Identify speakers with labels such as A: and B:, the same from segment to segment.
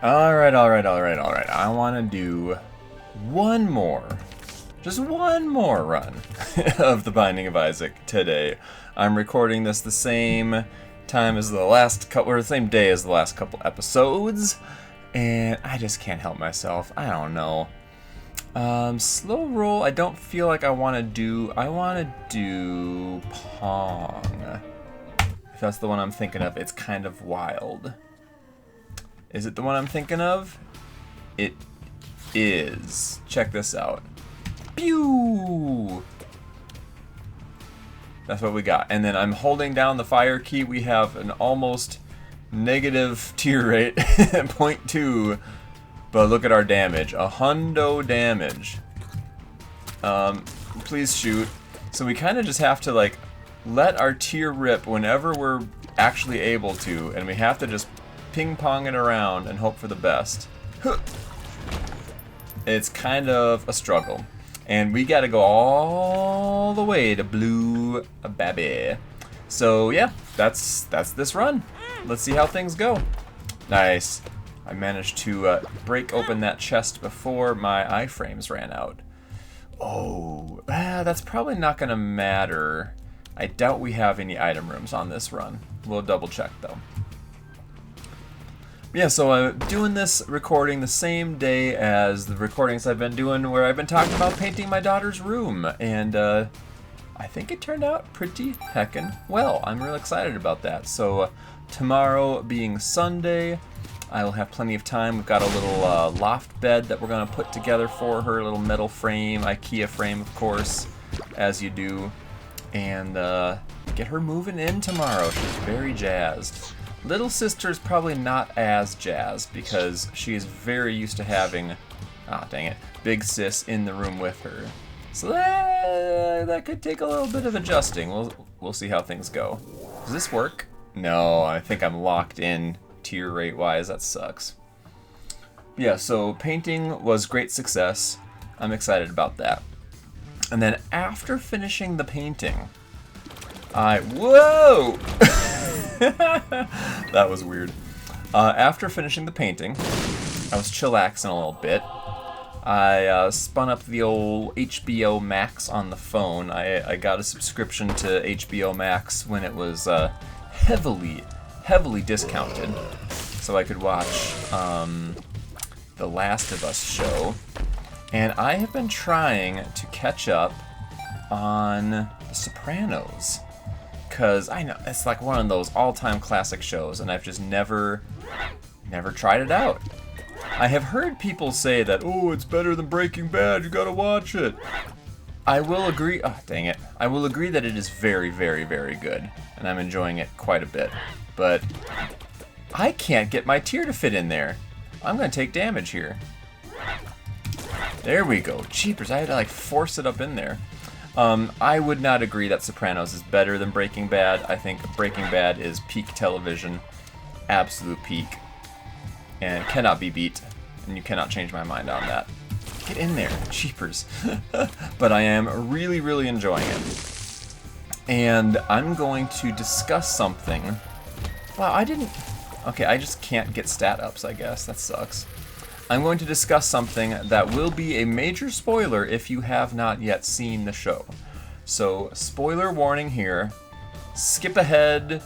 A: Alright. I want to do one more. Just one more run of The Binding of Isaac today. I'm recording this the same time as the last couple, or the same day as the last couple episodes. And I just can't help myself. I don't know. Slow roll, I don't feel like I want to do Pong. If that's the one I'm thinking of, it's kind of wild. Is it the one I'm thinking of? It is. Check this out. Pew! That's what we got. And then I'm holding down the fire key. We have an almost negative tier rate, 0.2. But look at our damage. 100 damage. Please shoot. So we kind of just have to, like, let our tier rip whenever we're actually able to. And we have to just ping-pong it around and hope for the best. It's kind of a struggle. And we gotta go all the way to Blue Baby. So yeah, that's this run. Let's see how things go. Nice. I managed to break open that chest before my iframes ran out. Oh, that's probably not gonna matter. I doubt we have any item rooms on this run. We'll double check though. Yeah, so I'm doing this recording the same day as the recordings I've been doing where I've been talking about painting my daughter's room. And I think it turned out pretty heckin' well. I'm real excited about that. So tomorrow being Sunday, I will have plenty of time. We've got a little loft bed that we're going to put together for her. A little metal frame, IKEA frame, of course, as you do. And get her moving in tomorrow. She's very jazzed. Little sister's probably not as jazzed because she is very used to having, big sis in the room with her. So that could take a little bit of adjusting. We'll see how things go. Does this work? No, I think I'm locked in tier rate wise. That sucks. Yeah, so painting was great success. I'm excited about that. And then after finishing the painting, whoa! That was weird. After finishing the painting, I was chillaxing a little bit. I spun up the old HBO Max on the phone. I got a subscription to HBO Max when it was heavily discounted, so I could watch The Last of Us show. And I have been trying to catch up on The Sopranos. Because I know it's like one of those all-time classic shows, and I've just never tried it out. I have heard people say that, oh, it's better than Breaking Bad, you gotta watch it. I will agree, oh, dang it. I will agree that it is very, very, very good, and I'm enjoying it quite a bit. But I can't get my tier to fit in there. I'm gonna take damage here. There we go. Jeepers, I had to like force it up in there. I would not agree that Sopranos is better than Breaking Bad. I think Breaking Bad is peak television, absolute peak, and cannot be beat, and you cannot change my mind on that. Get in there, cheapers. But I am really, really enjoying it. And I'm going to discuss something. Wow, okay, I just can't get stat ups, I guess. That sucks. I'm going to discuss something that will be a major spoiler if you have not yet seen the show. So, spoiler warning here. Skip ahead,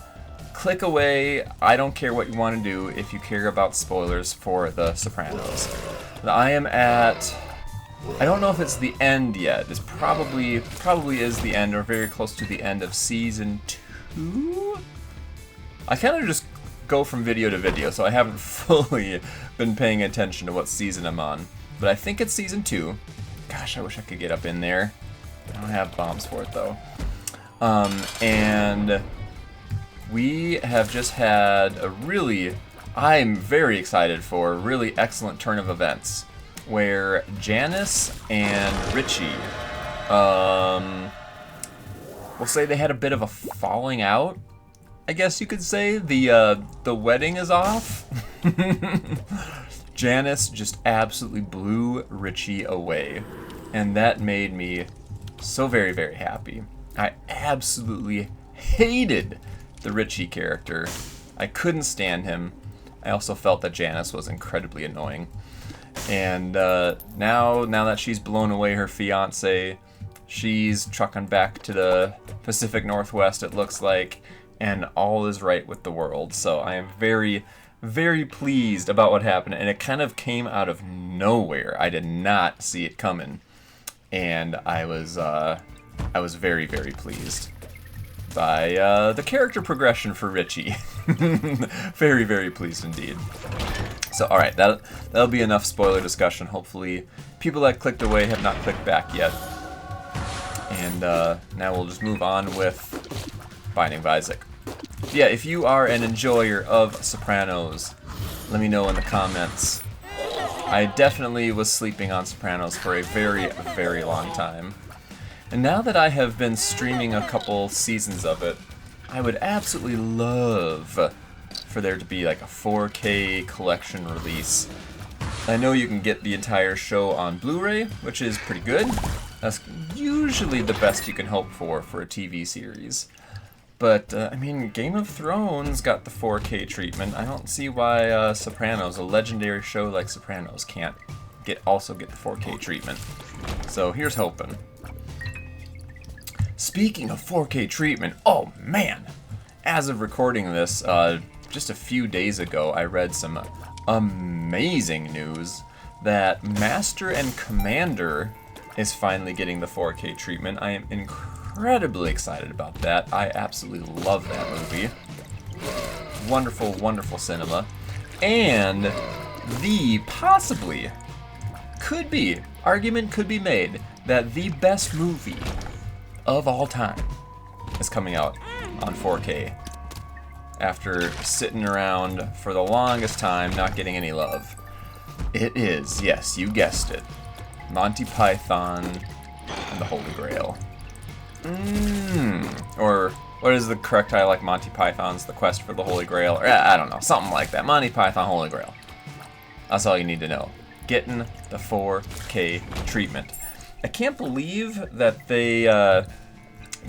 A: click away. I don't care what you want to do if you care about spoilers for The Sopranos. I am at, I don't know if it's the end yet. It's probably is the end or very close to the end of season 2. I kind of just go from video to video, so I haven't fully been paying attention to what season I'm on. But I think it's season 2. Gosh, I wish I could get up in there. I don't have bombs for it though. And we have just had a really, I'm very excited for a really excellent turn of events where Janice and Richie, we'll say they had a bit of a falling out. I guess you could say the wedding is off. Janice just absolutely blew Richie away, and that made me so very, very happy. I absolutely hated the Richie character. I couldn't stand him. I also felt that Janice was incredibly annoying. And now that she's blown away her fiance, she's trucking back to the Pacific Northwest, it looks like, and all is right with the world. So I am very, very pleased about what happened, and it kind of came out of nowhere. I did not see it coming, and I was very, very pleased by the character progression for Richie. Very, very pleased indeed. So, all right, that'll be enough spoiler discussion. Hopefully, people that clicked away have not clicked back yet. And now we'll just move on with Binding of Isaac. Yeah, if you are an enjoyer of Sopranos, let me know in the comments. I definitely was sleeping on Sopranos for a very, very long time. And now that I have been streaming a couple seasons of it, I would absolutely love for there to be like a 4K collection release. I know you can get the entire show on Blu-ray, which is pretty good. That's usually the best you can hope for a TV series. But, I mean, Game of Thrones got the 4K treatment. I don't see why Sopranos, a legendary show like Sopranos, can't also get the 4K treatment. So here's hoping. Speaking of 4K treatment, oh man! As of recording this, just a few days ago, I read some amazing news that Master and Commander is finally getting the 4K treatment. I am incredibly excited about that. I absolutely love that movie. Wonderful, wonderful cinema. And argument could be made that the best movie of all time is coming out on 4K. After sitting around for the longest time, not getting any love. It is, yes, you guessed it, Monty Python and the Holy Grail. Or what is the correct title, like Monty Python's The Quest for the Holy Grail? Or I don't know, something like that. Monty Python Holy Grail. That's all you need to know. Getting the 4K treatment. I can't believe that they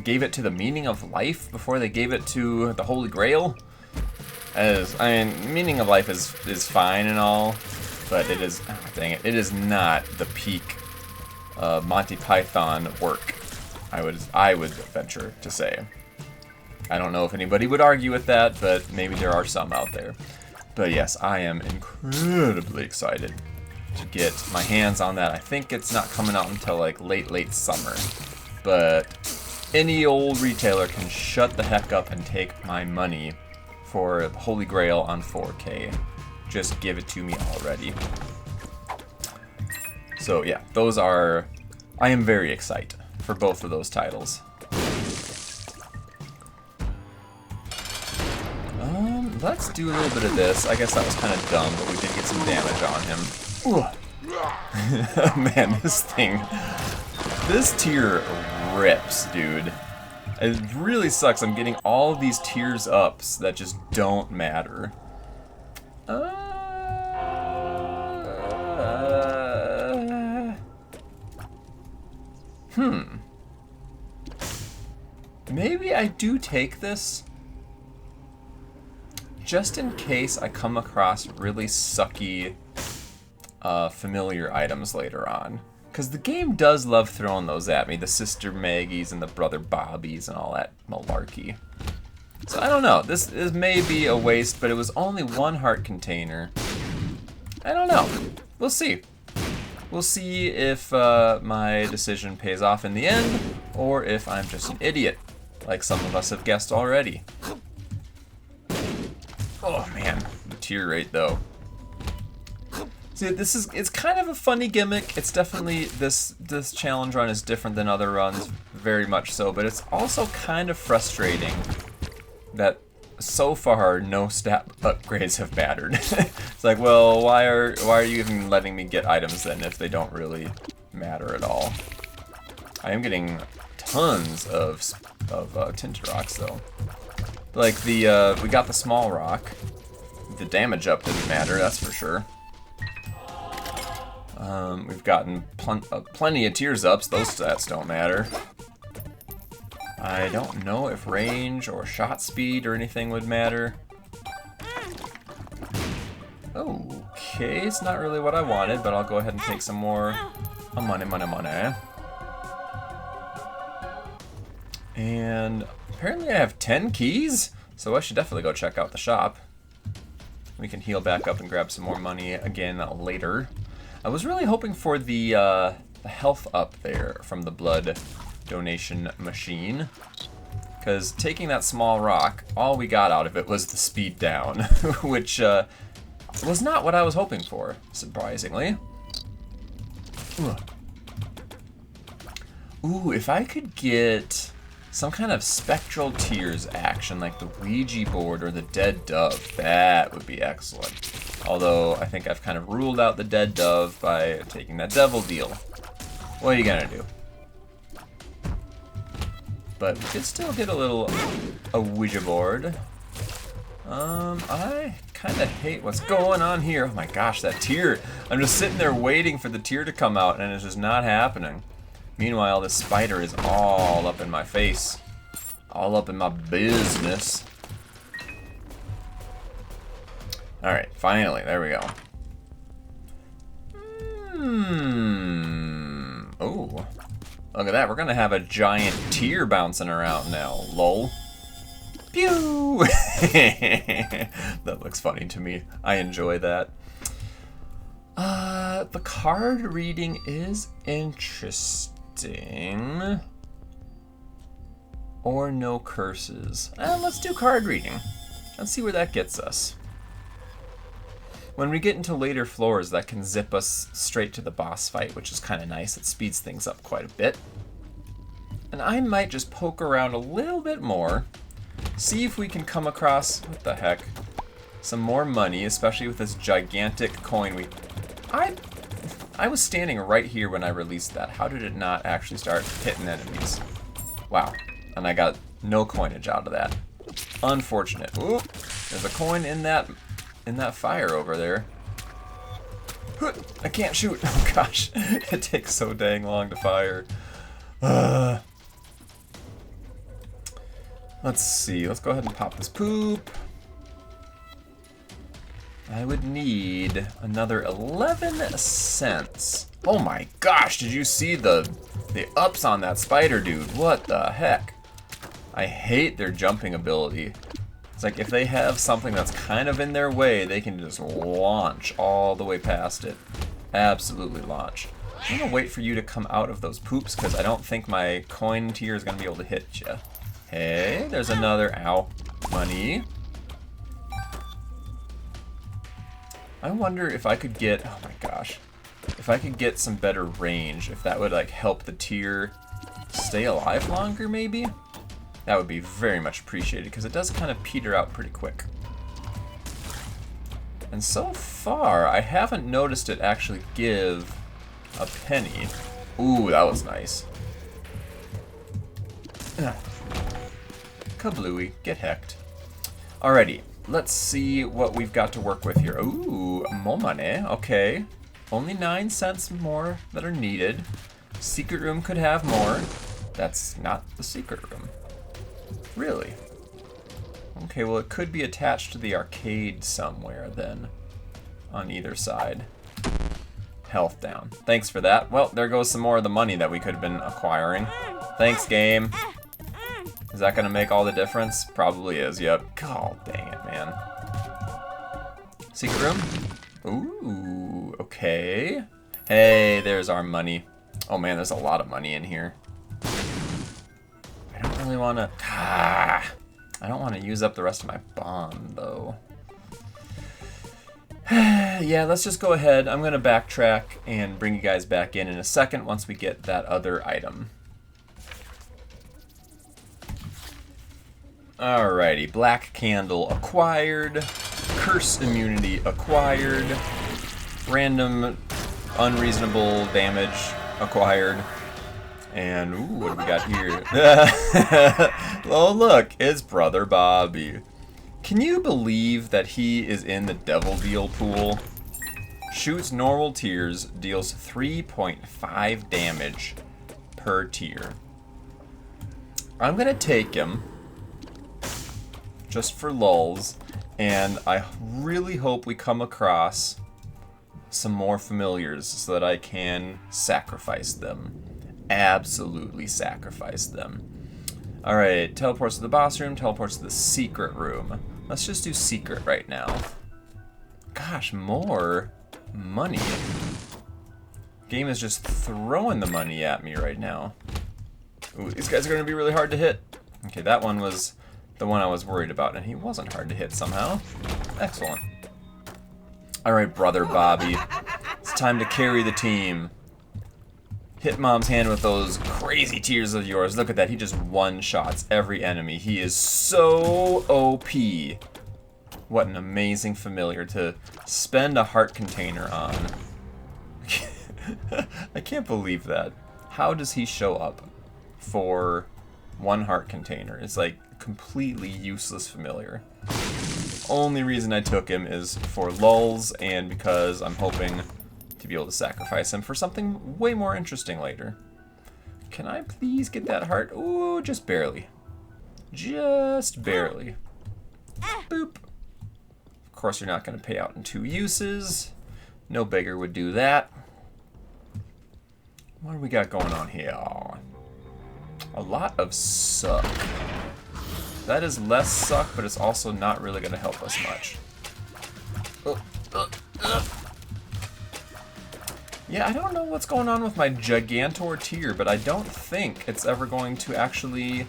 A: gave it to the Meaning of Life before they gave it to the Holy Grail. Meaning of Life is fine and all, but it is, dang it, it is not the peak Monty Python work, I would venture to say. I don't know if anybody would argue with that, but maybe there are some out there. But yes, I am incredibly excited to get my hands on that. I think it's not coming out until like late summer, but any old retailer can shut the heck up and take my money for Holy Grail on 4K. Just give it to me already. So yeah, I am very excited for both of those titles. Let's do a little bit of this. I guess that was kind of dumb, but we did get some damage on him. Man, this tier rips, dude. It really sucks. I'm getting all of these tiers ups that just don't matter. Maybe I do take this, just in case I come across really sucky familiar items later on. Because the game does love throwing those at me, the Sister Maggies and the Brother Bobbies and all that malarkey. So I don't know, this may be a waste, but it was only one heart container. I don't know, we'll see. We'll see if my decision pays off in the end, or if I'm just an idiot, like some of us have guessed already. Oh man, the tier rate though. See, it's kind of a funny gimmick. It's definitely, this challenge run is different than other runs, very much so, but it's also kind of frustrating that so far no stat upgrades have mattered. It's like, well, why are you even letting me get items then if they don't really matter at all? I am getting tons of tinted rocks though. Like we got the small rock. The damage up didn't matter, that's for sure. We've gotten plenty of tears ups, those stats don't matter. I don't know if range or shot speed or anything would matter. Okay, it's not really what I wanted, but I'll go ahead and take some more money. And apparently I have 10 keys, so I should definitely go check out the shop. We can heal back up and grab some more money again later. I was really hoping for the health up there from the blood donation machine, because taking that small rock, all we got out of it was the speed down, which was not what I was hoping for, surprisingly. Ooh, if I could get some kind of spectral tears action like the Ouija board or the dead dove, that would be excellent. Although I think I've kind of ruled out the dead dove by taking that devil deal. What are you gonna do? But we could still get a Ouija board. I kind of hate what's going on here. Oh my gosh, that tear. I'm just sitting there waiting for the tear to come out and it's just not happening. Meanwhile, this spider is all up in my face. All up in my business. Alright, finally, there we go. Oh, look at that. We're gonna have a giant tear bouncing around now. Lol. Pew! That looks funny to me. I enjoy that. The card reading is interesting. Or no curses. Let's do card reading. Let's see where that gets us. When we get into later floors, that can zip us straight to the boss fight, which is kind of nice. It speeds things up quite a bit. And I might just poke around a little bit more, see if we can come across, what the heck, some more money, especially with this gigantic coin. I was standing right here when I released that. How did it not actually start hitting enemies? Wow. And I got no coinage out of that. Unfortunate. Ooh, there's a coin in that fire over there. I can't shoot. Oh gosh, it takes so dang long to fire. Let's see. Let's go ahead and pop this poop. I would need another 11 cents. Oh my gosh, did you see the ups on that spider dude? What the heck? I hate their jumping ability. It's like if they have something that's kind of in their way, they can just launch all the way past it. Absolutely launch. I'm gonna wait for you to come out of those poops because I don't think my coin tier is gonna be able to hit you. Hey, there's another, ow, money. I wonder if I could get, oh my gosh, if I could get some better range, if that would like help the tier stay alive longer maybe? That would be very much appreciated because it does kind of peter out pretty quick. And so far, I haven't noticed it actually give a penny. Ooh, that was nice. Kablooey, get hecked. Alrighty, let's see what we've got to work with here. Ooh, more money, okay. Only 9 cents more that are needed. Secret room could have more. That's not the secret room. Really? Okay, well it could be attached to the arcade somewhere then. On either side. Health down. Thanks for that. Well, there goes some more of the money that we could have been acquiring. Thanks, game. Is that gonna make all the difference? Probably is, yep. God dang it, man. Secret room? Ooh, okay. Hey, there's our money. Oh man, there's a lot of money in here. I don't really wanna, I don't wanna use up the rest of my bond though. Yeah, let's just go ahead. I'm gonna backtrack and bring you guys back in a second once we get that other item. Alrighty, black candle acquired, curse immunity acquired, random unreasonable damage acquired, and ooh, what do we got here? Oh look, it's Brother Bobby. Can you believe that he is in the Devil Deal pool? Shoots normal tiers, deals 3.5 damage per tier. I'm gonna take him, just for lulz, And I really hope we come across some more familiars so that I can sacrifice them. Absolutely sacrifice them. Alright, teleports to the boss room, teleports to the secret room. Let's just do secret right now. Gosh, more money. Game is just throwing the money at me right now. Ooh, these guys are going to be really hard to hit. Okay, that one was the one I was worried about, and he wasn't hard to hit somehow. Excellent. Alright, brother Bobby. It's time to carry the team. Hit Mom's hand with those crazy tears of yours. Look at that. He just one-shots every enemy. He is so OP. What an amazing familiar to spend a heart container on. I can't believe that. How does he show up for one heart container? It's like completely useless familiar. Only reason I took him is for lulz and because I'm hoping to be able to sacrifice him for something way more interesting later. Can I please get that heart? Ooh, just barely. Just barely. Boop. Of course you're not going to pay out in 2 uses. No beggar would do that. What do we got going on here? A lot of suck. That is less suck, but it's also not really going to help us much. Yeah, I don't know what's going on with my Gigantor tier, but I don't think it's ever going to actually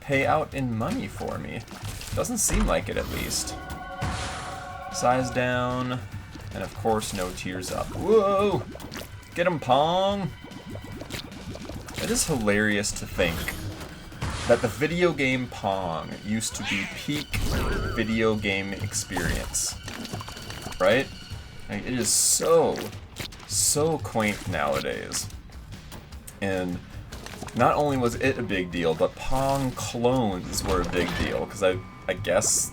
A: pay out in money for me. Doesn't seem like it, at least. Size down, and of course no tiers up. Whoa! Get him, Pong! It is hilarious to think that the video game Pong used to be peak video game experience, right? Like, it is so quaint nowadays. And not only was it a big deal, but Pong clones were a big deal, because I guess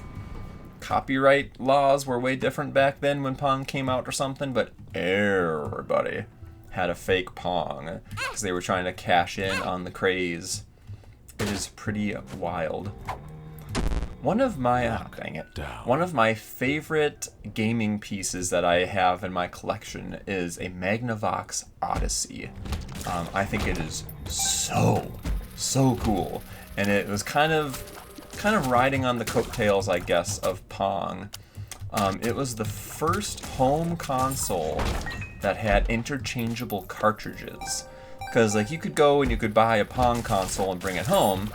A: copyright laws were way different back then when Pong came out or something, but everybody had a fake Pong because they were trying to cash in on the craze. It is pretty wild. One of my favorite gaming pieces that I have in my collection is a Magnavox Odyssey. I think it is so cool, and it was kind of riding on the coattails, I guess, of Pong. It was the first home console that had interchangeable cartridges, because like you could go and you could buy a Pong console and bring it home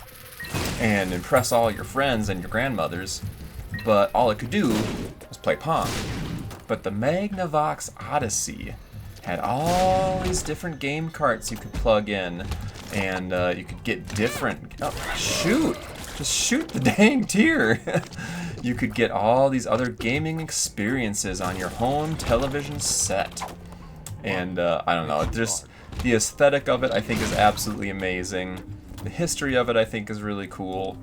A: and impress all your friends and your grandmothers, but all it could do was play Pong. But the Magnavox Odyssey had all these different game carts you could plug in, and you could get different... Oh, shoot! Just shoot the dang tier! You could get all these other gaming experiences on your home television set. And I don't know, just the aesthetic of it I think is absolutely amazing. The history of it I think is really cool.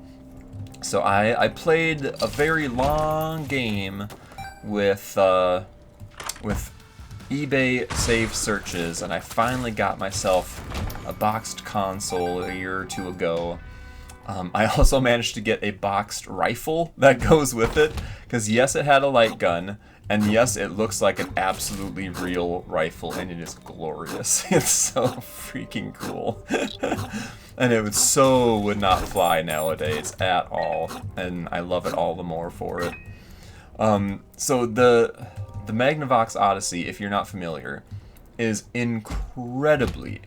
A: So I played a very long game with eBay save searches, and I finally got myself a boxed console a year or two ago. I also managed to get a boxed rifle that goes with it, because yes, it had a light gun, and yes, it looks like an absolutely real rifle, and it is glorious. It's so freaking cool. And it would not fly nowadays at all, and I love it all the more for it. So the Magnavox Odyssey, if you're not familiar, is incredibly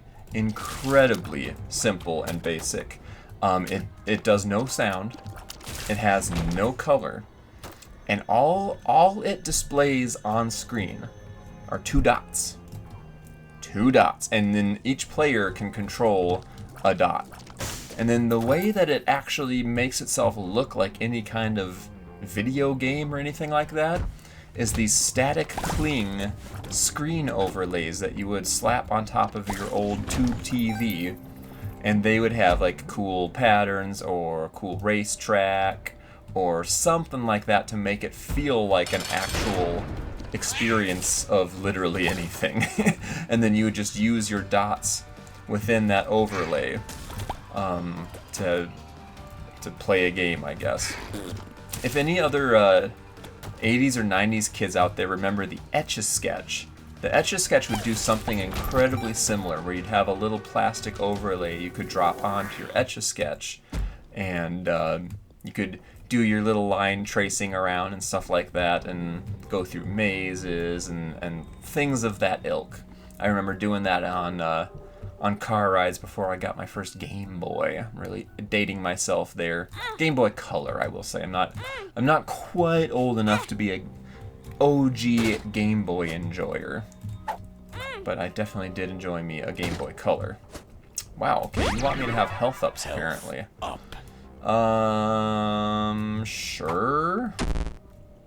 A: simple and basic. It does no sound, it has no color, and all it displays on screen are 2 dots. 2 dots, and then each player can control a dot. And then the way that it actually makes itself look like any kind of video game or anything like that is these static cling screen overlays that you would slap on top of your old tube TV, and they would have like cool patterns or a cool racetrack or something like that to make it feel like an actual experience of literally anything. And then you would just use your dots within that overlay to play a game, I guess. If any other 80s or 90s kids out there remember the Etch-a-Sketch. The Etch-a-Sketch would do something incredibly similar, where you'd have a little plastic overlay you could drop onto your Etch-a-Sketch, and you could do your little line tracing around and stuff like that, and go through mazes and things of that ilk. I remember doing that on car rides before I got my first Game Boy. I'm really dating myself there. Game Boy Color, I will say. I'm not quite old enough to be a OG Game Boy enjoyer, but I definitely did enjoy me a Game Boy Color. Wow, okay, you want me to have health ups apparently. Sure.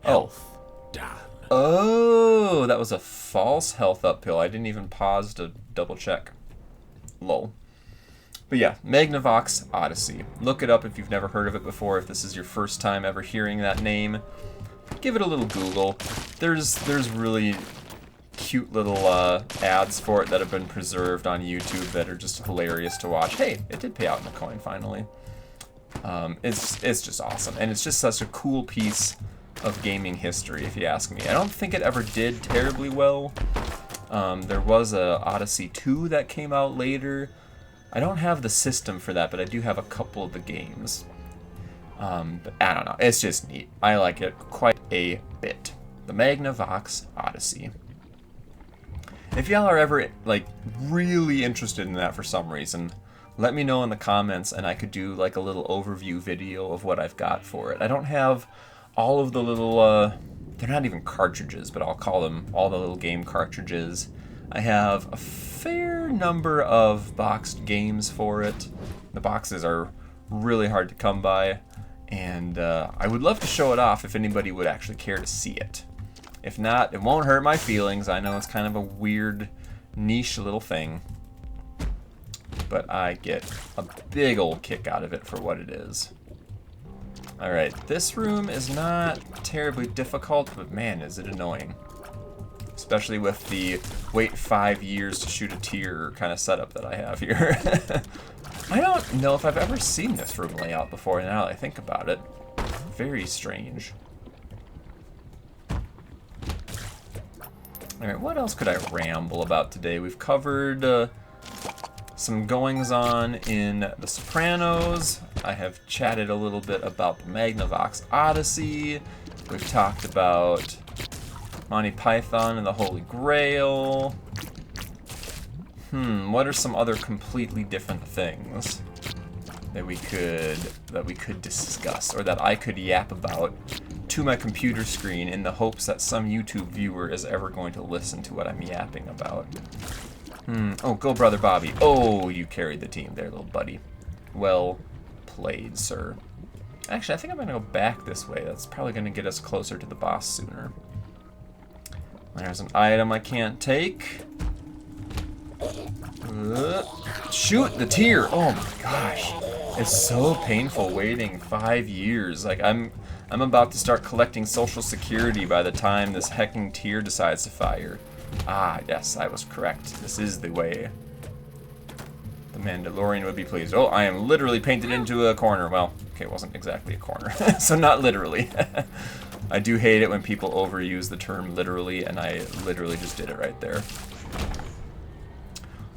B: Health down.
A: Oh, that was a false health up pill. I didn't even pause to double check. Lol. But yeah, Magnavox Odyssey. Look it up if you've never heard of it before. If this is your first time ever hearing that name, give it a little Google. There's really cute little ads for it that have been preserved on YouTube that are just hilarious to watch. Hey, it did pay out in a coin finally. It's just awesome, and it's just such a cool piece of gaming history, if you ask me. I don't think it ever did terribly well. There was a Odyssey 2 that came out later. I don't have the system for that, but I do have a couple of the games. But I don't know. It's just neat. I like it quite a bit. The Magnavox Odyssey. If y'all are ever like really interested in that for some reason, let me know in the comments, and I could do like a little overview video of what I've got for it. I don't have all of the little, they're not even cartridges, but I'll call them all the little game cartridges. I have a fair number of boxed games for it. The boxes are really hard to come by, and I would love to show it off if anybody would actually care to see it. If not, it won't hurt my feelings. I know it's kind of a weird, niche little thing, but I get a big old kick out of it for what it is. Alright, this room is not terribly difficult, but man, is it annoying. Especially with the wait 5 years to shoot a tear kind of setup that I have here. I don't know if I've ever seen this room layout before, now that I think about it. Very strange. Alright, what else could I ramble about today? We've covered some goings-on in The Sopranos. I have chatted a little bit about the Magnavox Odyssey. We've talked about Monty Python and the Holy Grail. What are some other completely different things that we could discuss, or that I could yap about to my computer screen in the hopes that some YouTube viewer is ever going to listen to what I'm yapping about? Oh, go Brother Bobby. Oh, you carried the team there, little buddy. Well played, sir. Actually, I think I'm going to go back this way. That's probably going to get us closer to the boss sooner. There's an item I can't take. Shoot the tear! Oh my gosh. It's so painful waiting 5 years. Like, I'm about to start collecting Social Security by the time this hecking tear decides to fire. Ah, yes, I was correct. This is the way. The Mandalorian would be pleased. Oh, I am literally painted into a corner. Well, okay, it wasn't exactly a corner, so not literally. I do hate it when people overuse the term literally, and I literally just did it right there.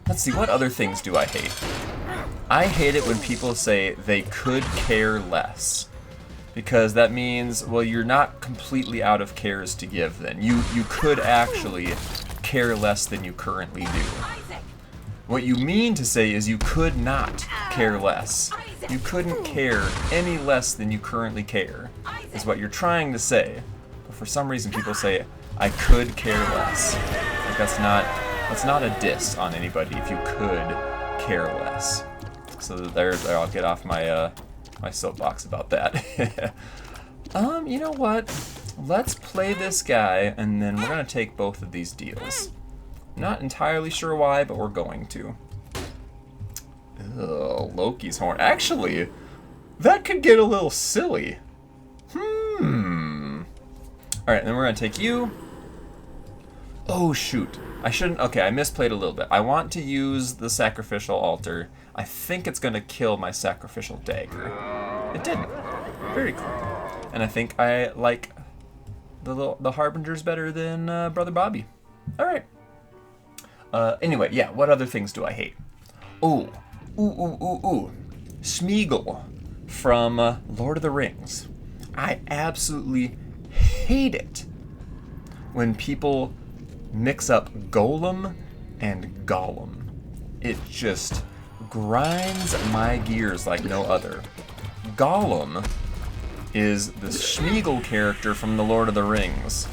A: Let's see, what other things do I hate? I hate it when people say they could care less. Because that means, well, you're not completely out of cares to give then. You could actually care less than you currently do. What you mean to say is you could not care less. You couldn't care any less than you currently care, is what you're trying to say. But for some reason people say, I could care less. Like that's not a diss on anybody if you could care less. So there I'll get off my my soapbox about that. You know what? Let's play this guy, and then we're gonna take both of these deals. Not entirely sure why, but we're going to. Ugh, Loki's horn. Actually, that could get a little silly. Alright, then we're gonna take you. Oh, shoot. I shouldn't... Okay, I misplayed a little bit. I want to use the sacrificial altar. I think it's gonna kill my sacrificial dagger. It didn't. Very cool. And I think I like the Harbinger's better than Brother Bobby. All right. Anyway, yeah. What other things do I hate? Ooh. Smeagol from Lord of the Rings. I absolutely hate it when people mix up Golem and Gollum. It just grinds my gears like no other. Gollum is the Smeagol character from the Lord of the Rings.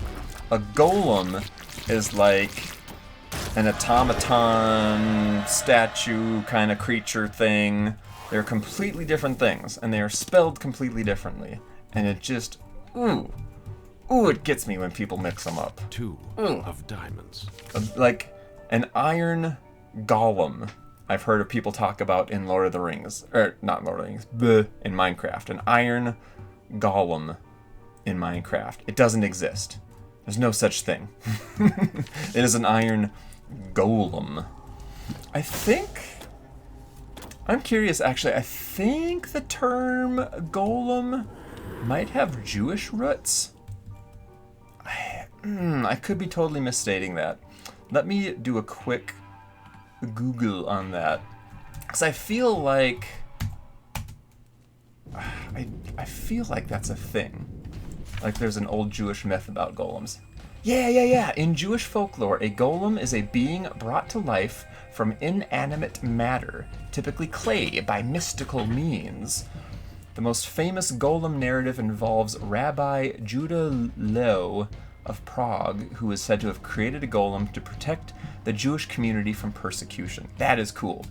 A: A golem is like an automaton statue kind of creature thing. They're completely different things, and they are spelled completely differently. And it just, it gets me when people mix them up.
B: 2 of diamonds.
A: Like an iron golem I've heard of people talk about in Lord of the Rings. Or, not Lord of the Rings, in Minecraft. An iron golem in Minecraft. It doesn't exist. There's no such thing. It is an iron golem. I'm curious, actually. I think the term golem might have Jewish roots. I could be totally misstating that. Let me do a quick Google on that. Because I feel like... I feel like that's a thing. Like there's an old Jewish myth about golems. Yeah. In Jewish folklore, a golem is a being brought to life from inanimate matter, typically clay, by mystical means. The most famous golem narrative involves Rabbi Judah Lew of Prague, who is said to have created a golem to protect the Jewish community from persecution. That is cool.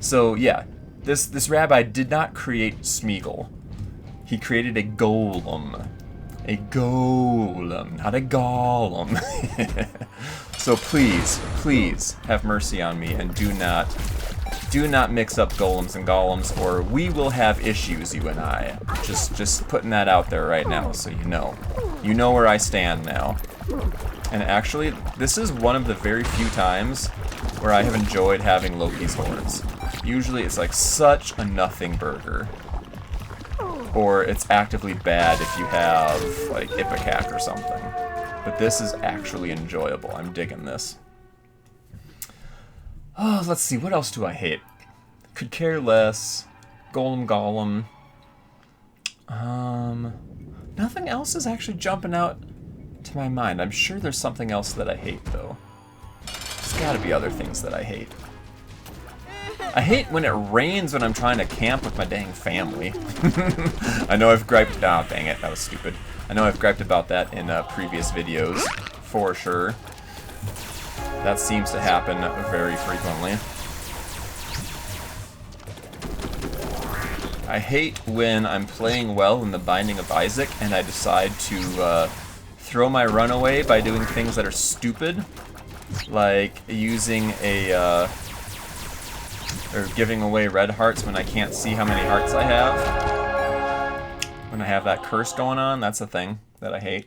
A: So yeah, this rabbi did not create Smeagol. He created a golem. A golem, not a golem. So please have mercy on me and do not mix up golems and golems, or we will have issues, you and I. Just putting that out there right now, so you know. You know where I stand now. And actually, this is one of the very few times where I have enjoyed having Loki's horns. Usually it's like such a nothing burger. Or it's actively bad if you have, like, Ipecac or something. But this is actually enjoyable. I'm digging this. Oh, let's see. What else do I hate? Could care less. Golem. Nothing else is actually jumping out to my mind. I'm sure there's something else that I hate, though. There's gotta be other things that I hate. I hate when it rains when I'm trying to camp with my dang family. I know I've griped... Oh, dang it. That was stupid. I know I've griped about that in previous videos, for sure. That seems to happen very frequently. I hate when I'm playing well in The Binding of Isaac and I decide to throw my run away by doing things that are stupid. Like using a... or giving away red hearts when I can't see how many hearts I have. When I have that curse going on, that's a thing that I hate.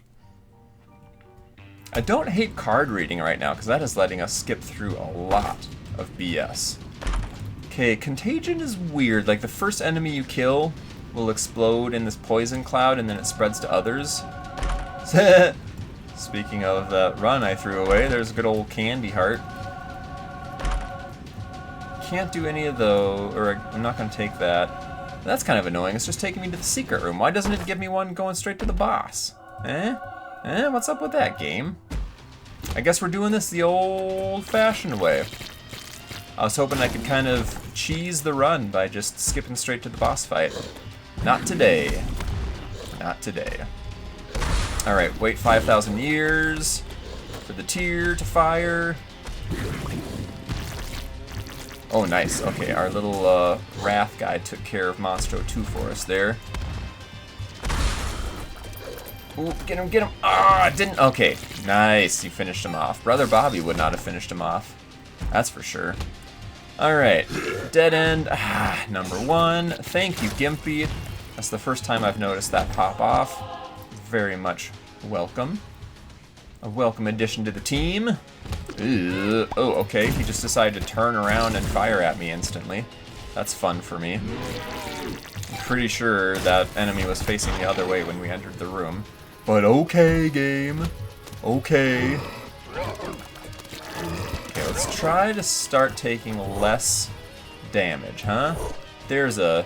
A: I don't hate card reading right now, because that is letting us skip through a lot of BS. Okay, Contagion is weird. Like, the first enemy you kill will explode in this poison cloud, and then it spreads to others. Speaking of that run I threw away, there's a good old candy heart. Can't do any of those, or I'm not going to take that. That's kind of annoying. It's just taking me to the secret room. Why doesn't it give me one going straight to the boss? What's up with that, game? I guess we're doing this the old-fashioned way. I was hoping I could kind of cheese the run by just skipping straight to the boss fight. Not today. Not today. Alright, wait 5,000 years for the tear to fire. Oh, nice. Okay, our little Wrath guy took care of Monstro 2 for us there. Ooh, get him. Ah, didn't. Okay, nice. You finished him off. Brother Bobby would not have finished him off. That's for sure. Alright, dead end. Number 1. Thank you, Gimpy. That's the first time I've noticed that pop off. Very much welcome. A welcome addition to the team. Oh, okay. He just decided to turn around and fire at me instantly. That's fun for me. I'm pretty sure that enemy was facing the other way when we entered the room. But okay, game. Okay. Okay, let's try to start taking less damage, huh? There's a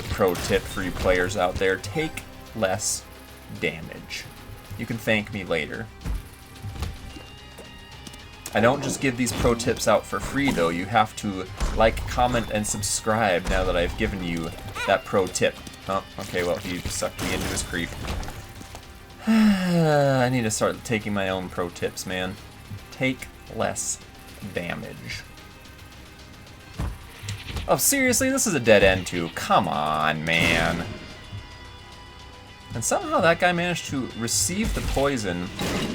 A: pro tip for you players out there. Take less damage. You can thank me later. I don't just give these pro tips out for free, though. You have to like, comment, and subscribe now that I've given you that pro tip. Oh, okay, well, he sucked me into his creep. I need to start taking my own pro tips, man. Take less damage. Oh, seriously? This is a dead end, too. Come on, man. And somehow that guy managed to receive the poison,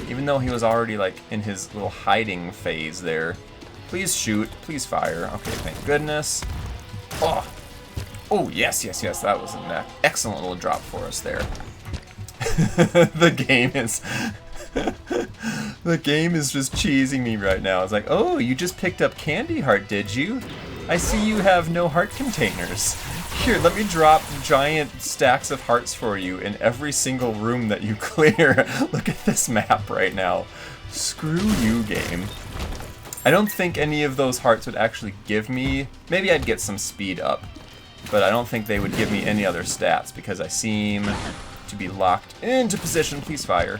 A: even though he was already, like, in his little hiding phase there. Please shoot. Please fire. Okay, thank goodness. Oh! Oh, yes, yes, yes. That was an excellent little drop for us there. The game is... The game is just cheesing me right now. It's like, oh, you just picked up Candy Heart, did you? I see you have no heart containers. Here, let me drop giant stacks of hearts for you in every single room that you clear. Look at this map right now. Screw you, game. I don't think any of those hearts would actually give me... Maybe I'd get some speed up. But I don't think they would give me any other stats because I seem to be locked into position. Please fire.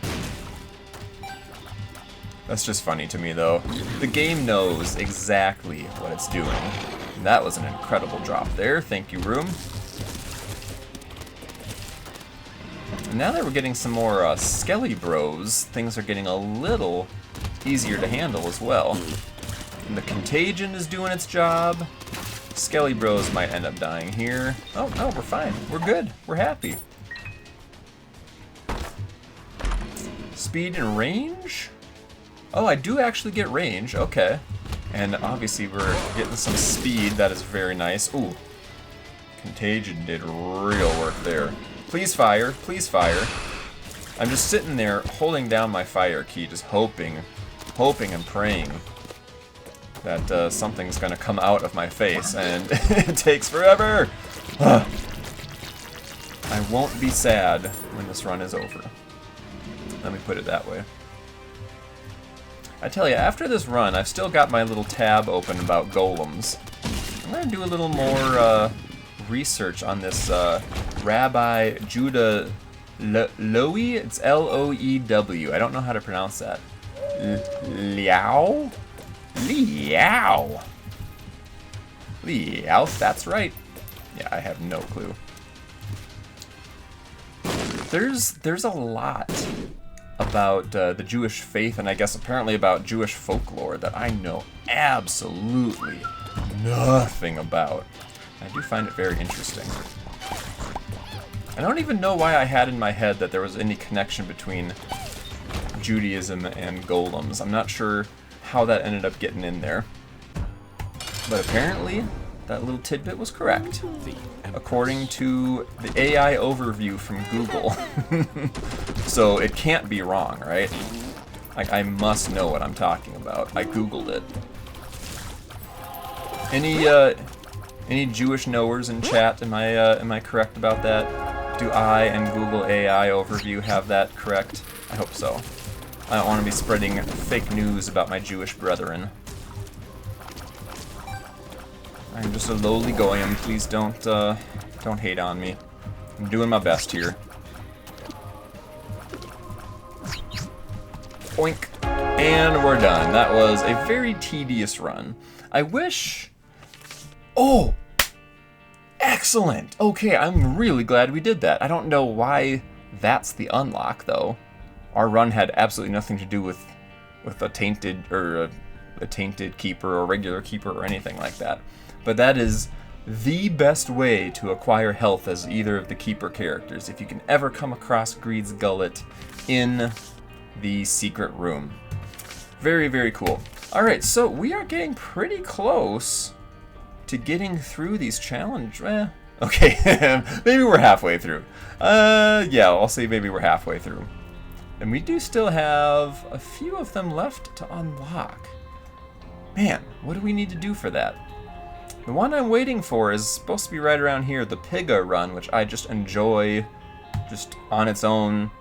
A: That's just funny to me, though. The game knows exactly what it's doing. And that was an incredible drop there. Thank you, room. And now that we're getting some more Skelly Bros, things are getting a little easier to handle as well. And the Contagion is doing its job. Skelly Bros might end up dying here. Oh, no, we're fine. We're good. We're happy. Speed and range? Oh, I do actually get range. Okay. And obviously we're getting some speed. That is very nice. Ooh. Contagion did real work there. Please fire. Please fire. I'm just sitting there holding down my fire key, just hoping and praying that something's gonna come out of my face, and it takes forever! I won't be sad when this run is over. Let me put it that way. I tell you, after this run, I've still got my little tab open about golems. I'm gonna do a little more research on this Rabbi Judah Loew. It's L-O-E-W. I don't know how to pronounce that. Liao? Liao. Liao, that's right. Yeah, I have no clue. There's a lot about the Jewish faith, and I guess apparently about Jewish folklore that I know absolutely nothing about. I do find it very interesting. I don't even know why I had in my head that there was any connection between Judaism and golems. I'm not sure how that ended up getting in there. But apparently, that little tidbit was correct, according to the AI overview from Google. So it can't be wrong, right? Like, I must know what I'm talking about. I Googled it. Any Jewish knowers in chat? Am I correct about that? Do I and Google AI overview have that correct? I hope so. I don't want to be spreading fake news about my Jewish brethren. I'm just a lowly goyim. Please don't hate on me. I'm doing my best here. Oink. And we're done. That was a very tedious run. I wish... Oh! Excellent! Okay, I'm really glad we did that. I don't know why that's the unlock, though. Our run had absolutely nothing to do with a tainted or a tainted keeper or a regular keeper or anything like that. But that is the best way to acquire health as either of the keeper characters, if you can ever come across Greed's Gullet in the secret room. Very, very cool. Alright, so we are getting pretty close to getting through these challenges. Okay, maybe we're halfway through. Yeah, I'll say maybe we're halfway through. And we do still have a few of them left to unlock. Man, what do we need to do for that? The one I'm waiting for is supposed to be right around here, the Piga run, which I just enjoy just on its own,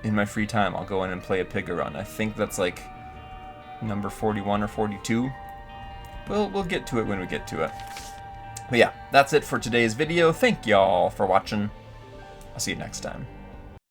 A: in my free time, I'll go in and play a pig run. I think that's like number 41 or 42. We'll get to it when we get to it. But yeah, that's it for today's video. Thank y'all for watching. I'll see you next time.